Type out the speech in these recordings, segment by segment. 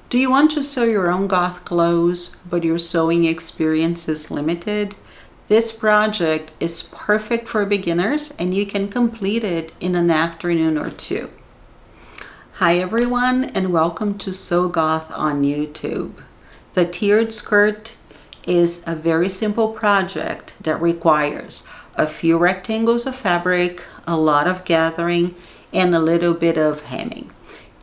Do you want to sew your own goth clothes, but your sewing experience is limited? This project is perfect for beginners and you can complete it in an afternoon or two. Hi everyone and welcome to SewGoth on YouTube. The tiered skirt is a very simple project that requires a few rectangles of fabric, a lot of gathering, and a little bit of hemming.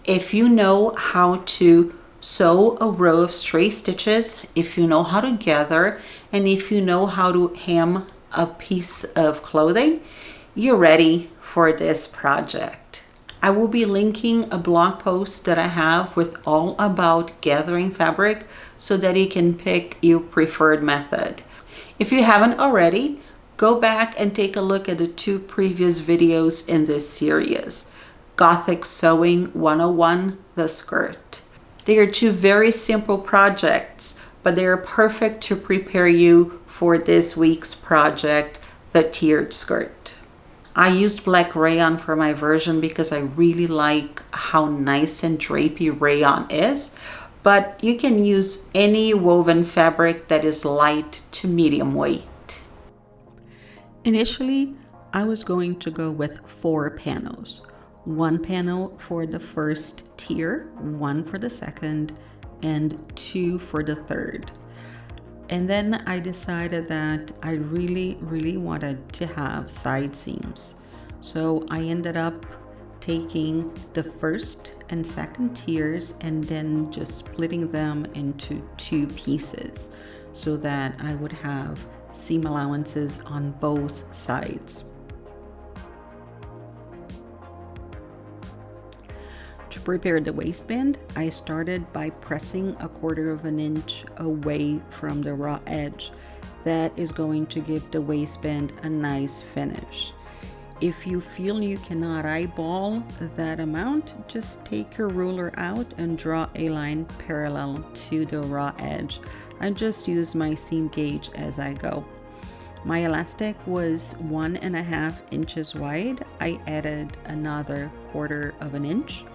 If you know how to sew a row of straight stitches, if you know how to gather, and if you know how to hem a piece of clothing, you're ready for this project. I will be linking a blog post that I have with all about gathering fabric so that you can pick your preferred method. If you haven't already, go back and take a look at the 2 previous videos in this series. Gothic Sewing 101, the skirt. They are 2 very simple projects, but they are perfect to prepare you for this week's project, the tiered skirt. I used black rayon for my version because I really like how nice and drapey rayon is, but you can use any woven fabric that is light to medium weight. Initially, I was going to go with 4 panels. 1 panel for the first tier, 1 for the second, and 2 for the third. And then I decided that I really wanted to have side seams. So I ended up taking the first and second tiers and then just splitting them into 2 pieces so that I would have seam allowances on both sides. To prepare the waistband, I started by pressing 1/4 of an inch away from the raw edge. That is going to give the waistband a nice finish. If you feel you cannot eyeball that amount, just take your ruler out and draw a line parallel to the raw edge. I just use my seam gauge as I go. My elastic was 1.5 inches wide. I added another 1/4 of an inch.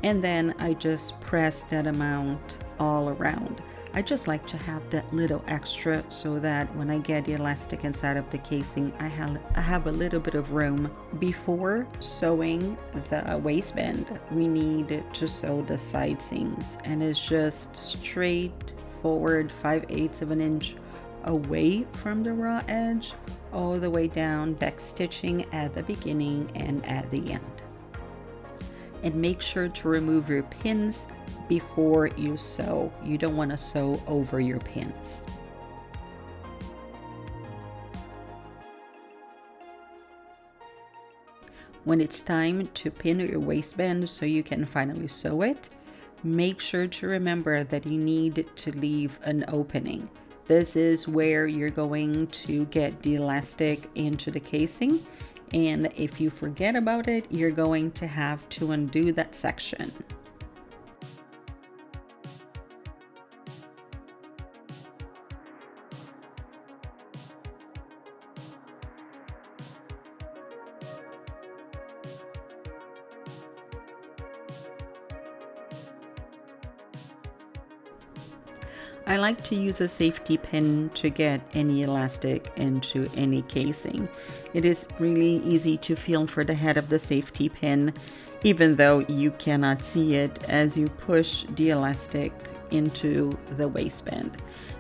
And then I just press that amount all around. I just like to have that little extra so that when I get the elastic inside of the casing, I have a little bit of room. Before sewing the waistband, we need to sew the side seams, and it's just straight forward 5/8 of an inch away from the raw edge, all the way down, back stitching at the beginning and at the end. And make sure to remove your pins before you sew. You don't want to sew over your pins. When it's time to pin your waistband so you can finally sew it, make sure to remember that you need to leave an opening. This is where you're going to get the elastic into the casing. And if you forget about it, you're going to have to undo that section. I like to use a safety pin to get any elastic into any casing. It is really easy to feel for the head of the safety pin, even though you cannot see it as you push the elastic into the waistband.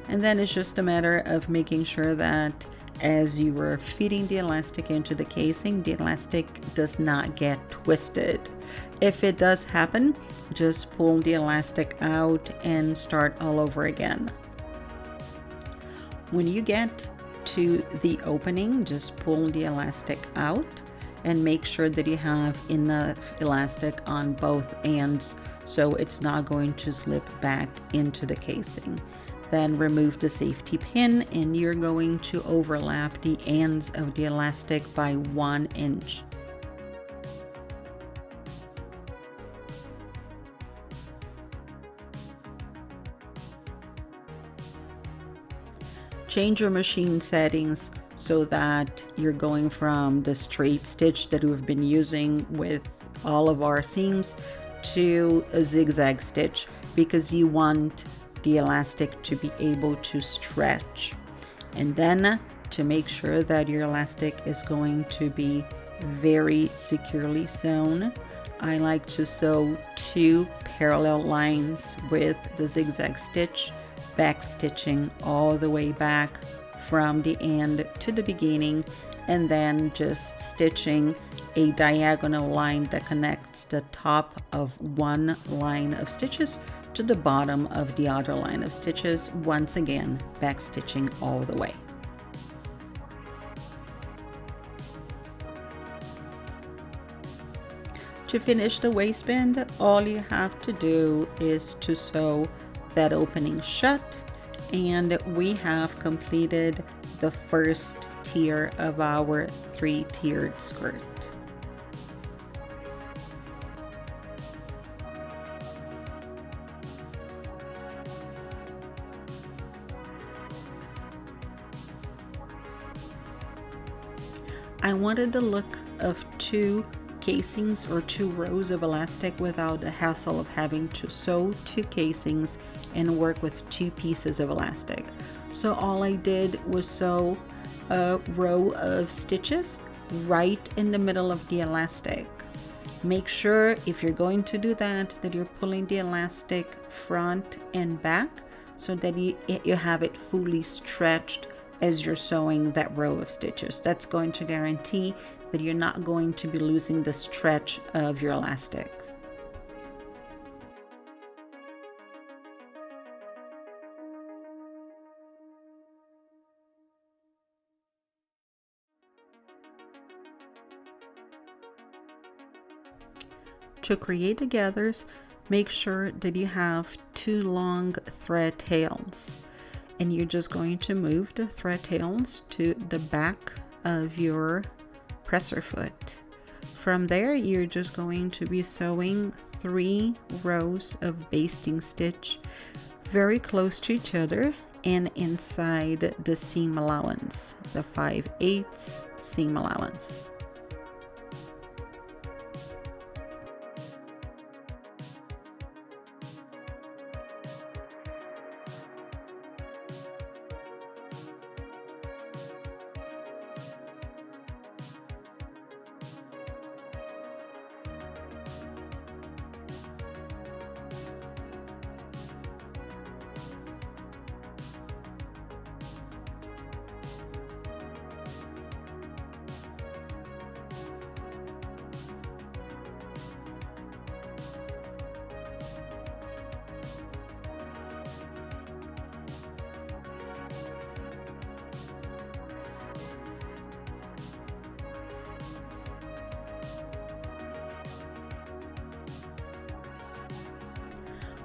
And then it's just a matter of making sure that as you are feeding the elastic into the casing, the elastic does not get twisted. If it does happen, just pull the elastic out and start all over again. When you get to the opening, just pull the elastic out and make sure that you have enough elastic on both ends so it's not going to slip back into the casing. Then remove the safety pin and you're going to overlap the ends of the elastic by 1 inch. Change your machine settings so that you're going from the straight stitch that we've been using with all of our seams to a zigzag stitch. because you want the elastic to be able to stretch. And then to make sure that your elastic is going to be very securely sewn, I like to sew 2 parallel lines with the zigzag stitch, back stitching all the way back from the end to the beginning, and then just stitching a diagonal line that connects the top of one line of stitches to the bottom of the other line of stitches, once again back stitching all the way. To finish the waistband, all you have to do is to sew that opening shut, and we have completed the first tier of our 3-tiered skirt. I wanted the look of 2 casings or 2 rows of elastic without the hassle of having to sew 2 casings and work with 2 pieces of elastic. So all I did was sew a row of stitches right in the middle of the elastic. Make sure, if you're going to do that you're pulling the elastic front and back so that you have it fully stretched as you're sewing that row of stitches. That's going to guarantee that you're not going to be losing the stretch of your elastic. To create the gathers, make sure that you have 2 long thread tails, and you're just going to move the thread tails to the back of your presser foot. From there, you're just going to be sewing 3 rows of basting stitch very close to each other and inside the seam allowance, the 5/8 seam allowance.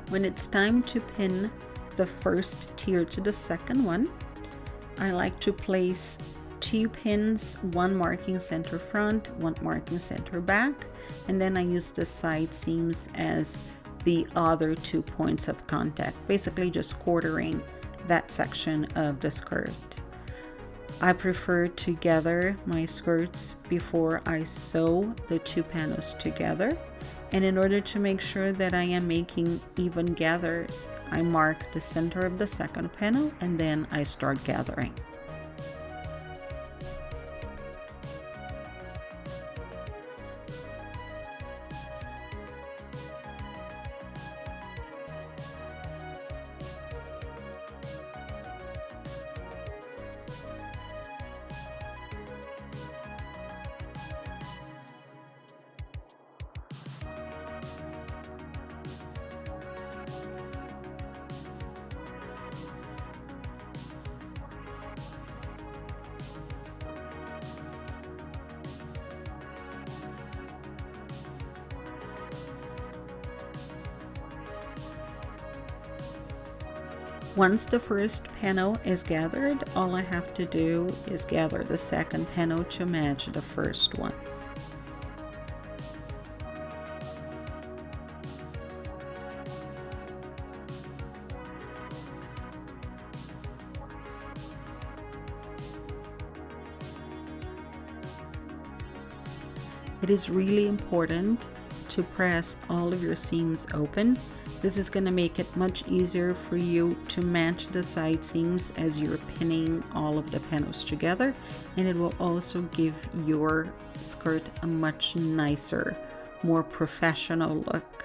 When it's time to pin the first tier to the second one, I like to place 2 pins, one marking center front, one marking center back, and then I use the side seams as the other 2 points of contact, basically just quartering that section of the skirt. I prefer to gather my skirts before I sew the 2 panels together, and in order to make sure that I am making even gathers, I mark the center of the second panel and then I start gathering. Once the first panel is gathered, all I have to do is gather the second panel to match the first one. It is really important to press all of your seams open. This is going to make it much easier for you to match the side seams as you're pinning all of the panels together, and it will also give your skirt a much nicer, more professional look.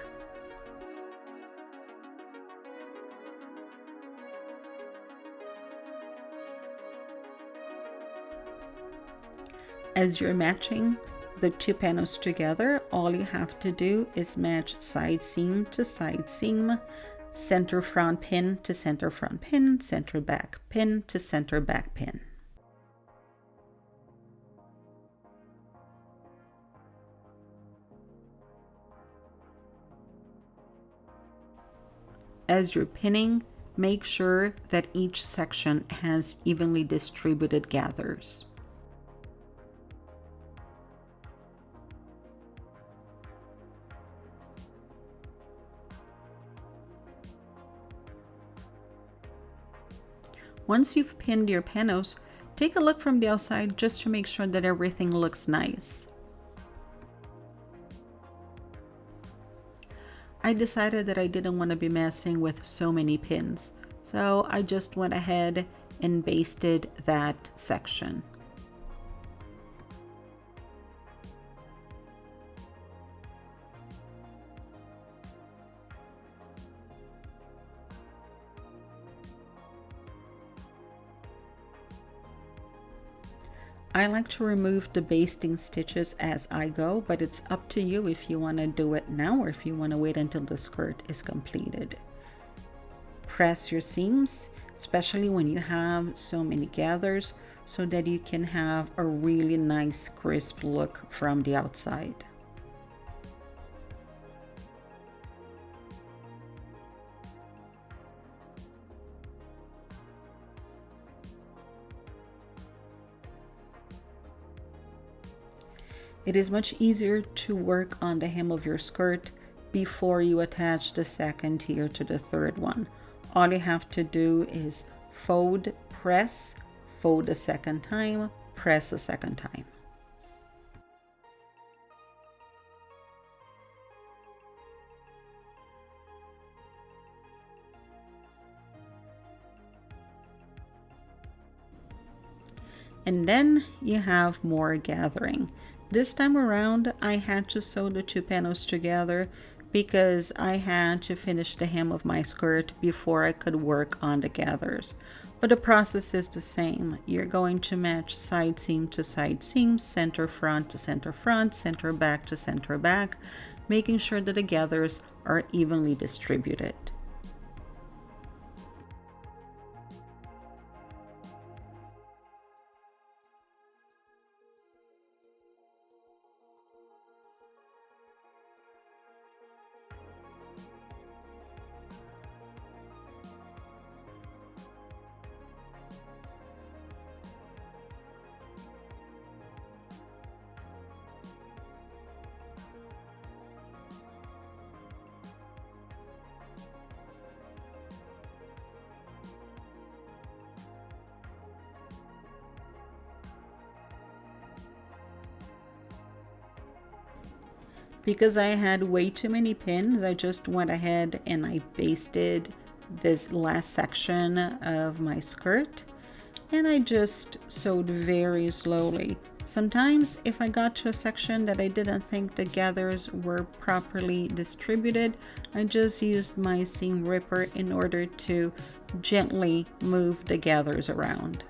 As you're matching the two panels together, all you have to do is match side seam to side seam, center front pin to center front pin, center back pin to center back pin. As you're pinning, make sure that each section has evenly distributed gathers. Once you've pinned your panels, take a look from the outside just to make sure that everything looks nice. I decided that I didn't want to be messing with so many pins, so I just went ahead and basted that section. I like to remove the basting stitches as I go, but it's up to you if you want to do it now or if you want to wait until the skirt is completed. Press your seams, especially when you have so many gathers, so that you can have a really nice crisp look from the outside. It is much easier to work on the hem of your skirt before you attach the second tier to the third one. All you have to do is fold, press, fold a second time, press a second time. And then you have more gathering. This time around, I had to sew the two panels together because I had to finish the hem of my skirt before I could work on the gathers. But the process is the same. You're going to match side seam to side seam, center front to center front, center back to center back, making sure that the gathers are evenly distributed. Because I had way too many pins, I just went ahead and I basted this last section of my skirt, and I just sewed very slowly. Sometimes if I got to a section that I didn't think the gathers were properly distributed, I just used my seam ripper in order to gently move the gathers around.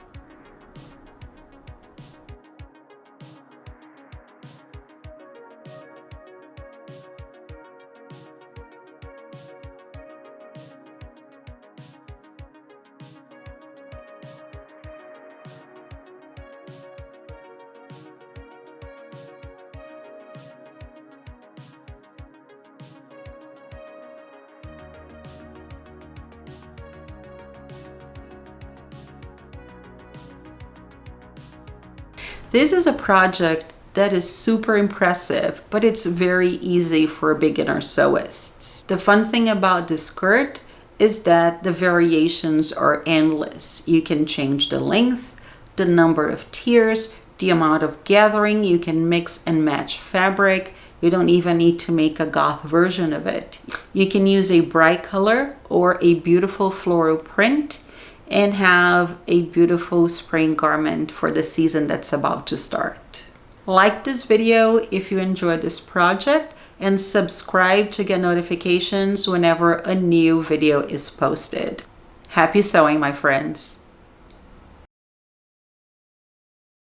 This is a project that is super impressive, but it's very easy for beginner sewists. The fun thing about this skirt is that the variations are endless. You can change the length, the number of tiers, the amount of gathering. You can mix and match fabric. You don't even need to make a goth version of it. You can use a bright color or a beautiful floral print and have a beautiful spring garment for the season that's about to start. Like this video if you enjoyed this project, and subscribe to get notifications whenever a new video is posted. Happy sewing, my friends!